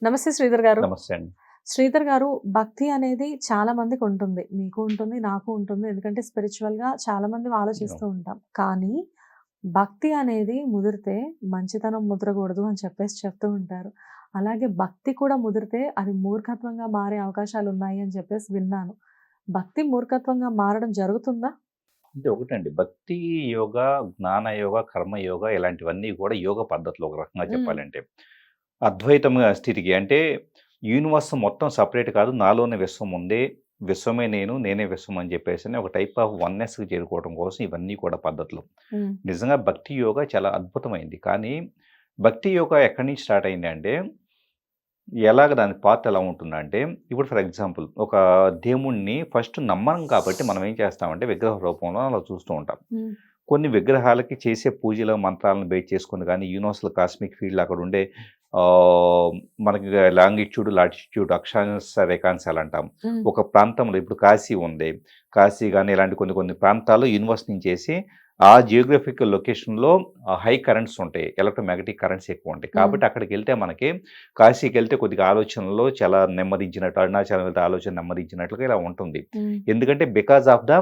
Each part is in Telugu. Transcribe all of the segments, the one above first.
నమస్తే శ్రీధర్ గారు. నమస్తే అండి. శ్రీధర్ గారు, భక్తి అనేది చాలా మందికి ఉంటుంది. మీకు ఉంటుంది, నాకు ఉంటుంది. ఎందుకంటే స్పిరిచువల్‌గా చాలా మంది ఆలోచిస్తూ అవును. ఉంటాం. కానీ భక్తి అనేది ముదిరితే మంచితనం ముదరకూడదు అని చెప్పేసి చెప్తూ ఉంటారు. అలాగే భక్తి కూడా ముదిరితే అది మూర్ఖత్వంగా మారే అవకాశాలున్నాయి అని చెప్పేసి విన్నాను. భక్తి మూర్ఖత్వంగా మారడం జరుగుతుందా? అంటే ఒకటండి భక్తి యోగా, జ్ఞాన యోగా, కర్మ యోగా ఇలాంటివన్నీ కూడా యోగ పద్ధతులు ఒక రకంగా హ్మ్. చెప్పాలంటే. అద్వైతం స్థితికి అంటే యూనివర్స్ మొత్తం సెపరేట్ కాదు. నాలోనే విశ్వం ఉంది. విశ్వమే నేను, నేనే విశ్వం అని చెప్పేసని ఒక టైప్ ఆఫ్ వన్నెస్‌కి చేరుకోవడం కోసం ఇవన్నీ కూడా పద్ధతులు. హ్మ్. నిజంగా భక్తి యోగా చాలా అద్భుతమైంది. కానీ భక్తి యోగా ఎక్కడి నుంచి స్టార్ట్ అయిందంటే ఎలాగ దాని పాత్ ఎలా ఉంటుందంటే, ఇప్పుడు ఫర్ ఎగ్జాంపుల్ ఒక దేవుడిని ఫస్ట్ నమ్మం కాబట్టి మనం ఏం చేస్తామంటే విగ్రహ రూపంలో అలా చూస్తూ ఉంటాం. హ్మ్. కొన్ని విగ్రహాలకి చేసే పూజల మంత్రాలను బేస్ చేసుకొని గానీ, యూనివర్సల్ కాస్మిక్ ఫీల్డ్ అక్కడ ఉండే ఆహ్, మనకి లాంగిట్యూడ్, లాటిట్యూడ్, అక్షాంశ, రేఖాంశాలు అంటాం. హ్మ్. ఒక ప్రాంతంలో ఇప్పుడు కాశీ ఉంది. కాశీ గాని ఇలాంటి కొన్ని కొన్ని ప్రాంతాల్లో యూనివర్స్ నుంచేసి ఆ జియోగ్రఫికల్ లొకేషన్‌లో హై కరెంట్స్ ఉంటాయి. ఎలక్ట్రోమాగ్నెటిక్ కరెంట్స్ ఎక్కువుంటాయి. హ్మ్. కాబట్టి అక్కడికెళ్తే మనకి కాశీకెళ్తే కొద్దిగా ఆలోచనలో చాలా నెమ్మదించినట్టు, అరుణాచలం వెళ్తే ఆలోచన నెమ్మదించినట్లుగా ఇలా ఉంటుంది. హ్మ్. ఎందుకంటే because of the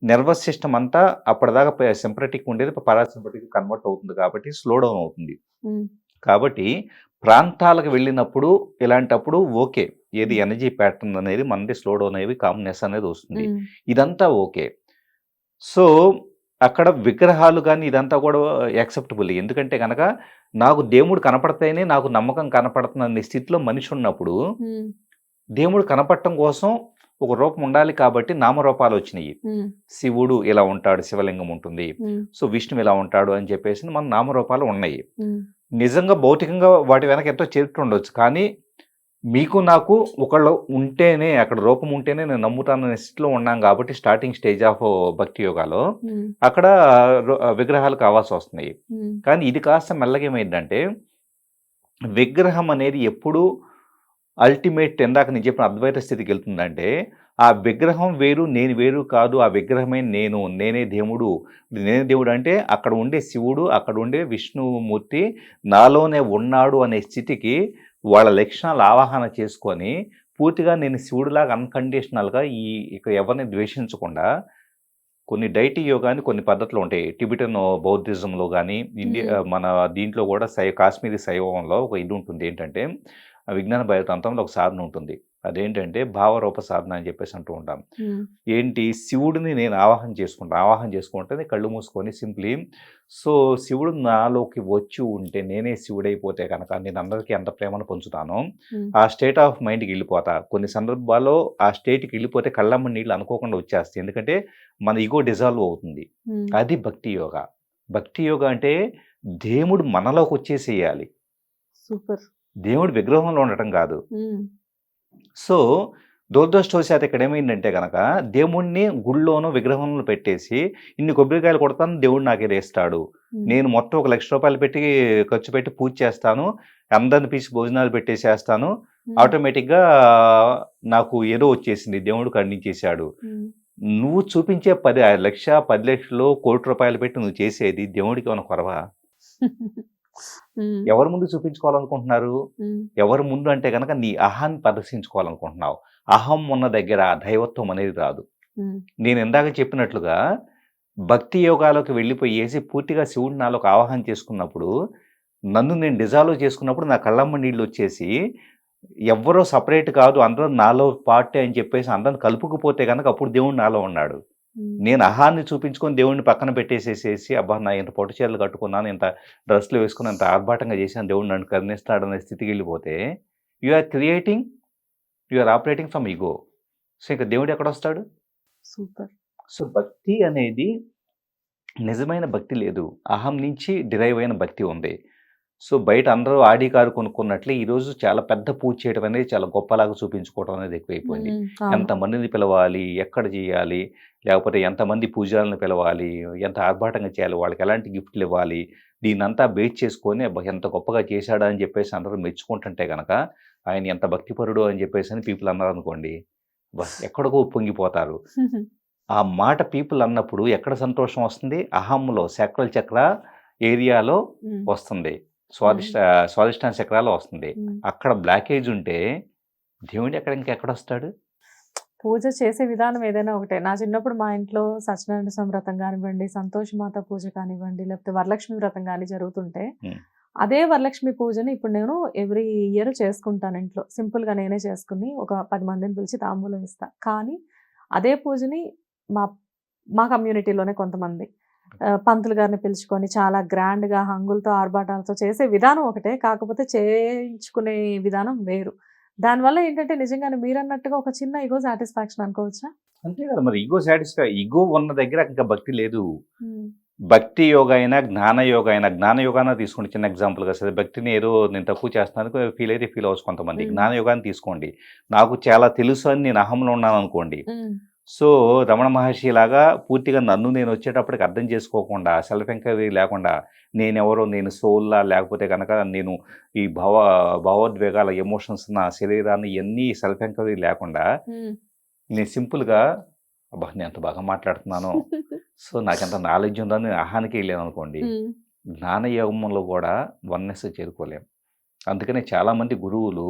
nervous system అంతా అప్పటిదాకా సింపథెటిక్ ఉండేది పారాసింపథెటిక్ కన్వర్ట్ అవుతుంది కాబట్టి స్లో డౌన్ అవుతుంది. హ్మ్. కాబట్టి ప్రాంతాలకు వెళ్ళినప్పుడు ఇలాంటప్పుడు ఓకే. ఏది హ్మ్. ఎనర్జీ ప్యాటర్న్ అనేది మనది స్లో డౌన్ అయ్యి కామ్‌నెస్ అనేది వస్తుంది. హ్మ్. ఇదంతా ఓకే. సో, అక్కడ విగ్రహాలు గాని ఇదంతా కూడా యాక్సెప్టబుల్. ఎందుకంటే గనక నాకు దేవుడు కనపడితేనే నాకు నమ్మకం కనపడుతుందనే స్థితిలో మనిషి ఉన్నప్పుడు, హ్మ్. దేవుడు కనపడటం కోసం ఒక రూపం ఉండాలి కాబట్టి నామరూపాలొచ్చినియి. హ్మ్. శివుడు ఇలా ఉంటాడు, శివలింగం ఉంటుంది. హ్మ్. సో, విష్ణువు ఇలా ఉంటాడు అని చెప్పేసి మన నామరూపాలు ఉన్నాయి. హ్మ్. నిజంగా భౌతికంగా వాటి వెనక ఎంతో చరిత్ర ఉండొచ్చు. కానీ మీకు నాకు ఒకళ్ళు ఉంటేనే అక్కడ రూపం ఉంటేనే నేను నమ్ముతాననే స్థితిలో ఉన్నాం కాబట్టి స్టార్టింగ్ స్టేజ్ ఆఫ్ భక్తి యోగాలో హ్మ్. అక్కడ విగ్రహాలు కావాల్సొస్తున్నాయి. హ్మ్. కానీ ఇది కాస్త మెల్లగా ఏమైందంటే విగ్రహం అనేది ఎప్పుడు అల్టిమేట్ ఇందాక నేను చెప్పిన అద్వైత స్థితికెళ్తుందంటే, ఆ విగ్రహం వేరు, నేను వేరు కాదు. ఆ విగ్రహమే నేను. నేనే దేవుడు. నేనే దేవుడు అంటే అక్కడ ఉండే శివుడు, అక్కడ ఉండే విష్ణుమూర్తి నాలోనే ఉన్నాడు అనే స్థితికి వాళ్ళ లక్షణాలు ఆవాహన చేసుకొని, పూర్తిగా నేను శివుడిలాగా అన్‌కండిషనల్‌గా ఇక ఎవరిని ద్వేషించకుండా కొన్ని డైటీ యోగా అని కొన్ని పద్ధతులు ఉంటాయి. టిబెటన్ బౌద్ధిజంలో గాని, హ్మ్. మన దీంట్లో కూడా కాశ్మీరీ శైవంలో ఒక ఇది ఉంటుంది. ఏంటంటే, విజ్ఞాన బయోతంత్రంలో ఒక సాధన ఉంటుంది. అదేంటంటే భావరూప సాధన అని చెప్పేసి అంటూ ఉంటాం. హ్మ్. ఏంటి శివుడిని నేను ఆవాహన చేసుకుంటా. ఆవాహన చేసుకుంటే కళ్ళు మూసుకొని సింప్లీ సో, శివుడు నాలోకి వచ్చి ఉంటే నేనే శివుడైపోతే గనక నేను అందరికీ ఎంత ప్రేమను పంచుతానో, హ్మ్. ఆ స్టేట్ ఆఫ్ మైండ్‌కెళ్ళిపోతా. కొన్ని సందర్భాల్లో ఆ స్టేట్‌కెళ్ళిపోతే కళ్ళమ్మ నీళ్ళు అనుకోకుండా వచ్చేస్తాయి. ఎందుకంటే మన ఇగో డిజాల్వ్ అవుతుంది. హ్మ్. అది భక్తి యోగా. భక్తి యోగా అంటే దేవుడు మనలోకొచ్చేసేయాలి. సూపర్. దేవుడు విగ్రహంలో ఉండటం కాదు. హ్మ్. సో, దురదృష్టవశాత్తు ఇక్కడేమైందంటే గనక దేవుడిని గుడిలోనో, విగ్రహంలో పెట్టేసి ఇన్ని కొబ్బరికాయలు కొడతాను దేవుడు నాకిది ఇస్తాడు. హ్మ్. నేను మొత్తం ఒక రూ. 1,00,000 పెట్టి ఖర్చు పెట్టి పూజ చేస్తాను. అందరిని పిలిచి భోజనాలు పెట్టేసేస్తాను. హ్మ్. ఆటోమేటిక్‌గా నాకు ఏదో వచ్చేసింది. దేవుడు కరుణించేశాడు. హ్మ్. నువ్వు చూపించే 10,00,000, 10,00,000, ₹1,00,00,000 పెట్టి నువ్వు చేసేది దేవుడికేమన్నా కొరవా? హ్మ్. ఎవరి ముందు చూపించుకోవాలనుకుంటున్నారు? హ్మ్. ఎవరి ముందు అంటే గనక నీ అహాన్ని ప్రదర్శించుకోవాలనుకుంటున్నావు. అహం ఉన్న దగ్గర దైవత్వం అనేది రాదు. హ్మ్. నేను ఇందాక చెప్పినట్లుగా భక్తి యోగాలోకి వెళ్ళిపోయేసి పూర్తిగా శివుడిని నాలోకి ఆవాహన చేసుకున్నప్పుడు, నన్ను నేను డిజాల్వ్ చేసుకున్నప్పుడు నా కళ్ళమ్మ నీళ్ళొచ్చేసి ఎవ్వరో సెపరేట్ కాదు అందరూ నాలో పార్టే అని చెప్పేసి అందరిని కలుపుకుపోతే గనక అప్పుడు దేవుడు నాలో ఉన్నాడు. హ్మ్. నేను అహాన్ని చూపించుకొని దేవుడిని పక్కన పెట్టేసేసేసి, అబ్బా! ఇంత పట్టు చీరలు కట్టుకున్నాను, ఇంత డ్రెస్‌లు వేసుకొని, ఇంత ఆర్భాటంగా చేశాను, దేవుడు నన్ను కరుణిస్తాడనే స్థితికెళ్ళిపోతే, you are creating, you are operating from ego. So, ఇంక దేవుడు ఎక్కడొస్తాడు? సూపర్. సో, భక్తి అనేది నిజమైన భక్తి లేదు. అహం నుంచి డిరైవ్ అయిన భక్తి ఉంది. సో, బయట అందరూ ఆడి కారు కొనుక్కున్నట్లే ఈరోజు చాలా పెద్ద పూజ చేయడం అనేది చాలా గొప్పలాగా చూపించుకోవడం అనేది ఎక్కువైపోయింది. హ్మ్. అవును. ఎంతమందిని పిలవాలి? ఎక్కడ చేయాలి? లేకపోతే ఎంతమంది పూజారులను పిలవాలి? ఎంత ఆర్భాటంగా చేయాలి? వాళ్ళకి ఎలాంటి గిఫ్ట్‌లు ఇవ్వాలి? దీన్నంతా బేస్ చేసుకొని అబ్బా! ఎంత గొప్పగా చేశాడా అని చెప్పేసి అందరూ మెచ్చుకుంటుంటే గనక, ఆయన ఎంత భక్తిపరుడో అని చెప్పేసని పీపుల్ అన్నారనుకోండి, అబ్బా! ఎక్కడికో పొంగిపోతారు. ఆ మాట పీపుల్ అన్నప్పుడు ఎక్కడ సంతోషం వస్తుంది? అహంలో సాక్రల్ చక్ర ఏరియాలో హ్మ్. వస్తుంది. స్వాదిష్టాన చక్రాలు వస్తుంది. అక్కడ బ్లాకేజ్ ఉంటే దేవుడు ఇంకెక్కడొస్తాడు? పూజ చేసే విధానం ఏదైనా ఒకటే. నా చిన్నప్పుడు మా ఇంట్లో సత్యనారాయణ స్వామి వ్రతం కానివ్వండి, సంతోషి మాత పూజ కానివ్వండి, లేకపోతే వరలక్ష్మి వ్రతం కానీ జరుగుతుంటే, హ్మ్. అదే వరలక్ష్మి పూజని ఇప్పుడు నేను ఎవ్రీ ఇయర్ చేసుకుంటాను ఇంట్లో. సింపుల్‌గా నేనే చేసుకొని ఒక 10 మందిని పిలిచి తాంబూలం ఇస్తా. కానీ అదే పూజని మా మా కమ్యూనిటీలోనే కొంతమంది పంతులు గారిని పిలుచుకొని చాలా గ్రాండ్‌గా హంగులతో, ఆర్భాటాలతో చేసే విధానం ఒకటే. కాకపోతే చేయించుకునే విధానం వేరు. దానివల్ల ఏంటంటే నిజంగానే మీరన్నట్టుగా ఒక చిన్న ఇగో సాటిస్ఫాక్షన్ అనుకోవచ్చా? అంతే కదా! మరి ఇగో ఉన్న దగ్గర ఇంకా భక్తి లేదు. హ్మ్. భక్తి యోగ అయినా, జ్ఞాన యోగ అయినా, జ్ఞాన యోగాన తీసుకోండి చిన్న ఎగ్జాంపుల్‌గా. సరే భక్తిని ఏదో నేను తక్కువ చేస్తున్నాను ఫీల్ అవ్వచ్చు కొంతమంది. హ్మ్. జ్ఞాన యోగాన్ని తీసుకోండి. నాకు చాలా తెలుసు అని నేను అహంలో ఉన్నాననుకోండి. హ్మ్. సో, రమణ మహర్షి లాగా పూర్తిగా నన్ను నేను వచ్చేటప్పటికి అర్థం చేసుకోకుండా, సెల్ఫ్ ఎంక్వైరీ లేకుండా, నేనెవరో, నేను సోల్‌లా లేకపోతే గనక నేను ఈ భావోద్వేగాల ఎమోషన్స్ నా శరీరాన్ని ఇయన్నీ సెల్ఫ్ ఎంక్వైరీ లేకుండా, హ్మ్. నేను సింపుల్‌గా అబ్బా! నేను ఎంత బాగా మాట్లాడుతున్నానో, సో, నాకెంత నాలెడ్జ్ ఉందని నేను అహానికి ఎళ్ళాననుకోండి, హ్మ్. జ్ఞానయోగంలో కూడా వన్నెస్ చేరుకోలేం. అందుకనే చాలామంది గురువులు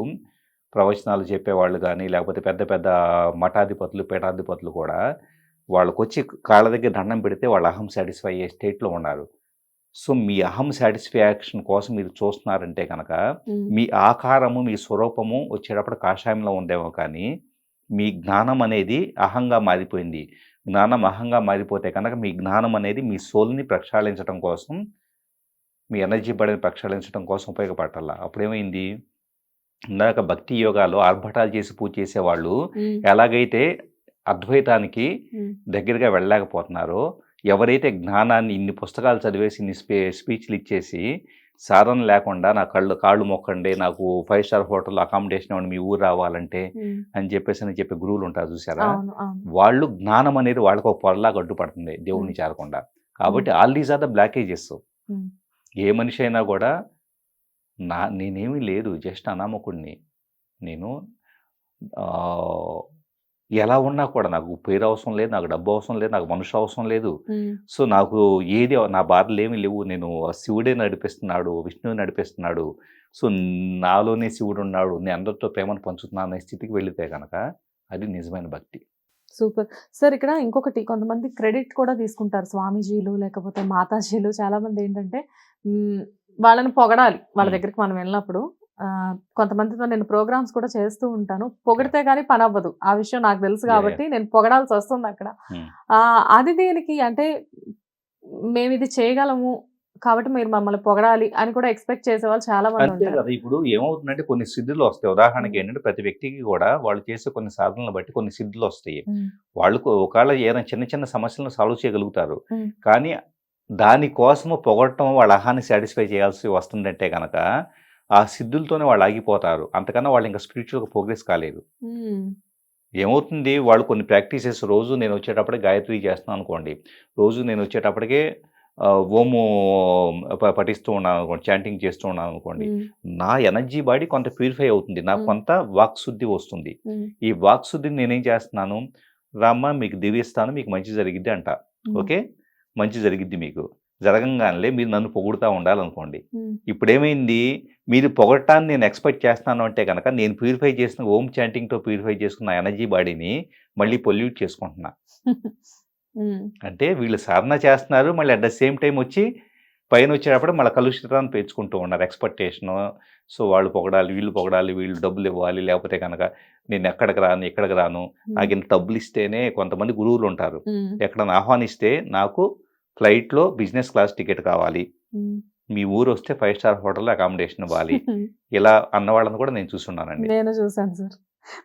ప్రవచనాలు చెప్పేవాళ్ళు గానీ, లేకపోతే పెద్ద పెద్ద మఠాధిపతులు, పీఠాధిపతులు కూడా వాళ్ళకొచ్చి కాళ్ళ దగ్గర దండం పెడితే వాళ్ళ అహం సాటిస్ఫై అయ్యే స్టేట్‌లో ఉన్నారు. సో, మీ అహం సాటిస్ఫాక్షన్ కోసం మీరు చూస్తున్నారంటే గనక, హ్మ్. మీ ఆకారము, మీ స్వరూపము వచ్చేటప్పుడు కాషాయంలో ఉందేమో కానీ, మీ జ్ఞానం అనేది అహంగా మారిపోయింది. జ్ఞానం అహంగా మారిపోతే కనుక, మీ జ్ఞానం అనేది మీ సోల్‌ని ప్రక్షాళించడం కోసం, మీ ఎనర్జీ బాడీని ప్రక్షాళించడం కోసం ఉపయోగపడాల. అప్పుడేమైంది? ఇందాక భక్తి యోగాలో ఆర్భటాలు చేసి పూజ చేసేవాళ్ళు హ్మ్. ఎలాగైతే అద్వైతానికి హ్మ్. దగ్గరగా వెళ్ళలేకపోతున్నారో, ఎవరైతే జ్ఞానాన్ని ఇన్ని పుస్తకాలు చదివేసి, ఇన్ని స్పీచ్‌లు ఇచ్చేసి, సాధన లేకుండా నా కాళ్ళు మొక్కండి, నాకు 5 స్టార్ హోటల్‌లో అకామిడేషన్ ఇవ్వండి, మీ ఊరు రావాలంటే హ్మ్. అని చెప్పే గురువులు ఉంటారు చూసారా? అవును. అవును. వాళ్ళు జ్ఞానం అనేది వాళ్ళకి ఒక పొరలాగా అడ్డుపడుతుంది హ్మ్. దేవుడిని చేరకుండా. హ్మ్. కాబట్టి all these are the blockages. Hmm. ఏ మనిషి అయినా కూడా నేనేమీ లేదు, జస్ట్ అనామకుడిని. నేను ఆహ్, ఎలా ఉన్నా కూడా నాకు పేరు అవసరం లేదు, నాకు డబ్బు అవసరం లేదు, నాకు మనుషులు అవసరం లేదు. హ్మ్. సో, నాకు నా బాధలేమి లేవు. నేను శివుడే నడిపిస్తున్నాడు, విష్ణువే నడిపిస్తున్నాడు. సో, నాలోనే శివుడున్నాడు. నేను అందరితో ప్రేమను పంచుతున్నాను అనే స్థితికి వెళ్ళితే గనక అది నిజమైన భక్తి. సూపర్. సార్ ఇక్కడ ఇంకొకటి కొంతమంది క్రెడిట్ కూడా తీసుకుంటారు. స్వామీజీలు లేకపోతే మాతాజీలు చాలామందేంటంటే హ్మ్. వాళ్ళని పొగడాలి. వాళ్ళ హ్మ్. దగ్గరికి మనం వెళ్ళినప్పుడు. కొంతమందితో నేను ప్రోగ్రామ్స్ కూడా చేస్తూ ఉంటాను. పొగిడితే గాని పనవ్వదు. ఆ విషయం నాకు తెలుసు యాహ్! కాబట్టి నేను పొగడాల్సొస్తుందక్కడ. హ్మ్. అది దేనికి అంటే మేమిది చేయగలము కాబట్టి మీరు మమ్మల్ని పొగడాలి అని కూడా ఎక్స్‌పెక్ట్ చేసేవాళ్ళు చాలా అంతే మందుంటారు. కదా! ఇప్పుడు ఏమవుతుందంటే కొన్ని సిద్ధులొస్తాయి. హ్మ్. ఉదాహరణకి ఏంటంటే ప్రతి వ్యక్తికి గూడా వాళ్ళు చేసే కొన్ని సాధనలు బట్టి కొన్ని సిద్ధులొస్తాయి. హ్మ్. వాళ్ళకు ఒకవేళ ఏదైనా చిన్న చిన్న సమస్యలను సాల్వ్ చేయగలుగుతారు. హ్మ్. కానీ దాని కోసము పొగడటం వాళ్ళ అహాన్ని సాటిస్ఫై చేయాల్సి వస్తుందంటే గనక, ఆ సిద్ధులతోనే వాళ్ళు ఆగిపోతారు. అంతకన్నా వాళ్ళు ఇంకా స్పిరిచ్యువల్‌గా ప్రోగ్రెస్ కాలేరు. హ్మ్. ఏమవుతుంది వాళ్ళు కొన్ని ప్రాక్టీసెస్ రోజు నేనొచ్చేటప్పటికి గాయత్రి చేస్తున్నాననుకోండి. రోజు నేనొచ్చేటప్పటికే ఓము పఠిస్తూ ఉన్నాననుకోండి, చాంటింగ్ చేస్తూ ఉన్నాననుకోండి. హ్మ్. నా ఎనర్జీ బాడీ కొంత ప్యూరిఫై అవుతుంది. నాకు హ్మ్. కొంత వాక్ శుద్ధి వస్తుంది. హ్మ్. ఈ వాక్ శుద్ధిని నేనేం చేస్తున్నాను, రామ్మా మీకు దీవిస్తాను, మీకు మంచి జరిగిద్ది అంటా. హ్మ్. ఓకే. మంచి జరిగిద్ది మీకు. జరగంగానే మీరు నన్ను పొగుడుతా ఉండాలనుకోండి. హ్మ్. ఇప్పుడేమైంది, మీరు పొగడటాన్ని నేను ఎక్స్‌పెక్ట్ చేస్తున్నాను అంటే గనక, నేను ప్యూరిఫై చేసిన ఓం చాంటింగ్‌తో ప్యూరిఫై చేసుకున్న ఎనర్జీ బాడీని మళ్ళీ పొల్యూట్ చేసుకుంటున్నా. హ్మ్. అంటే వీళ్ళు సాధన చేస్తున్నారు. మళ్ళీ అట్ ద సేమ్ టైమ్ వచ్చి పైనొచ్చేటప్పుడు మళ్ళా కలుషితాన్ని పెంచుకుంటూ ఉన్నారు. ఎక్స్‌పెక్టేషను. సో, వాళ్ళు పొగడాలి, వీళ్ళు డబ్బులివ్వాలి. లేకపోతే గనక నేనెక్కడికి రాను, ఇక్కడికి రాను. హ్మ్. నాకింత డబ్బులిస్తేనే కొంతమంది గురువులుంటారు. హ్మ్. ఎక్కడన్నా ఆహ్వానిస్తే నాకు ఫ్లైట్‌లో బిజినెస్ క్లాస్ టికెట్ కావాలి. హ్మ్. మీ ఊరొస్తే 5 స్టార్ హోటల్‌లో అకామిడేషన్ ఇవ్వాలి. ఇలా అన్నవాళ్ళని కూడా నేను చూసున్నానండి. నేను చూసాను సార్.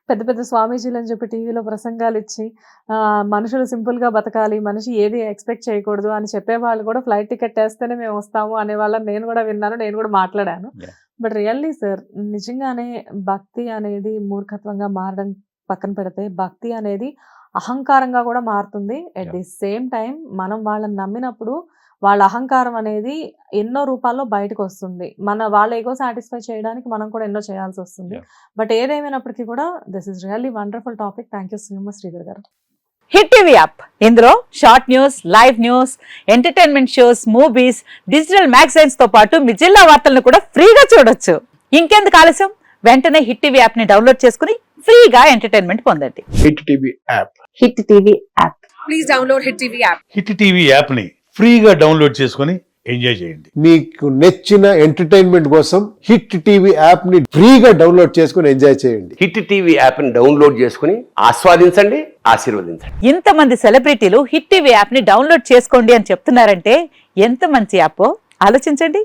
పెద్ద పెద్ద స్వామీజీలని చెప్పి టీవీలో ప్రసంగాలిచ్చి మనుషులు సింపుల్‌గా బతకాలి, మనిషి ఏది ఎక్స్‌పెక్ట్ చేయకూడదు అని చెప్పేవాళ్ళు కూడా ఫ్లైట్ టికెట్ ఏస్తేనే మేమొస్తాము అనేవాళ్ళని నేను కూడా విన్నాను. నేను కూడా మాట్లాడాను. యాహ్! బట్ రియల్లీ సార్ నిజంగానే భక్తి అనేది మూర్ఖత్వంగా మారడం పక్కన పెడితే, భక్తి అనేది అహంకారంగా కూడా మారుతుంది. At yeah! The same time మనం వాళ్ళని నమ్మినప్పుడు వాళ్ళ అహంకారం అనేది ఎన్నో రూపాల్లో బయటకొస్తుంది. వాళ్ళ ఎగో సాటిస్ఫై చేయడానికి మనం కూడా ఎన్నో చేయాల్సొస్తుంది. యాహ్! బట్ ఏదేమైనప్పటికీ కూడా this is really wonderful topic. Thank you so much Sridhar గారు. హిట్ టీవీ యాప్ ఇందులో short news, live news, entertainment shows, movies, digital magazines తో పాటు మీ జిల్లా వార్తలను కూడా ఫ్రీగా చూడొచ్చు. ఇంకెందుకు ఆలస్యం, వెంటనే హిట్ టీవీ యాప్ ని డౌన్లోడ్ చేసుకుని ఫ్రీగా ఎంటర్టైన్మెంట్ పొందండి. Hit TV app. Hit TV app. Please download Hit TV app. Hit TV యాప్ని ఫ్రీగా డౌన్లోడ్ చేసుకొని ఎంజాయ్ చేయండి. మీకు నచ్చిన ఎంటర్టైన్మెంట్ కోసం హిట్ టీవీ యాప్ ని ఫ్రీగా డౌన్లోడ్ చేసుకుని ఎంజాయ్ చేయండి. హిట్ టీవీ యాప్ని డౌన్లోడ్ చేసుకుని ఆస్వాదించండి, ఆశీర్వదించండి. ఇంతమంది సెలబ్రిటీలు హిట్ టీవీ యాప్ ని డౌన్లోడ్ చేసుకోండి అని చెప్తున్నారంటే ఎంత మంచి యాప్ ఆలోచించండి.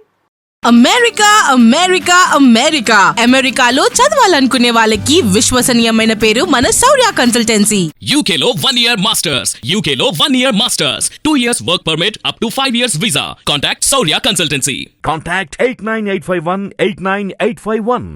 అమెరికా అమెరికా అమెరికా అమెరికాలో చదవాలనుకునే వాళ్ళకి విశ్వసనీయమైన పేరు మన శౌర్య consultancy. UK Law 1 Year Masters. UK Law 1 Year Masters. 2 years work permit up to 5 years visa. Contact Saurya Consultancy. Contact 89851 89851.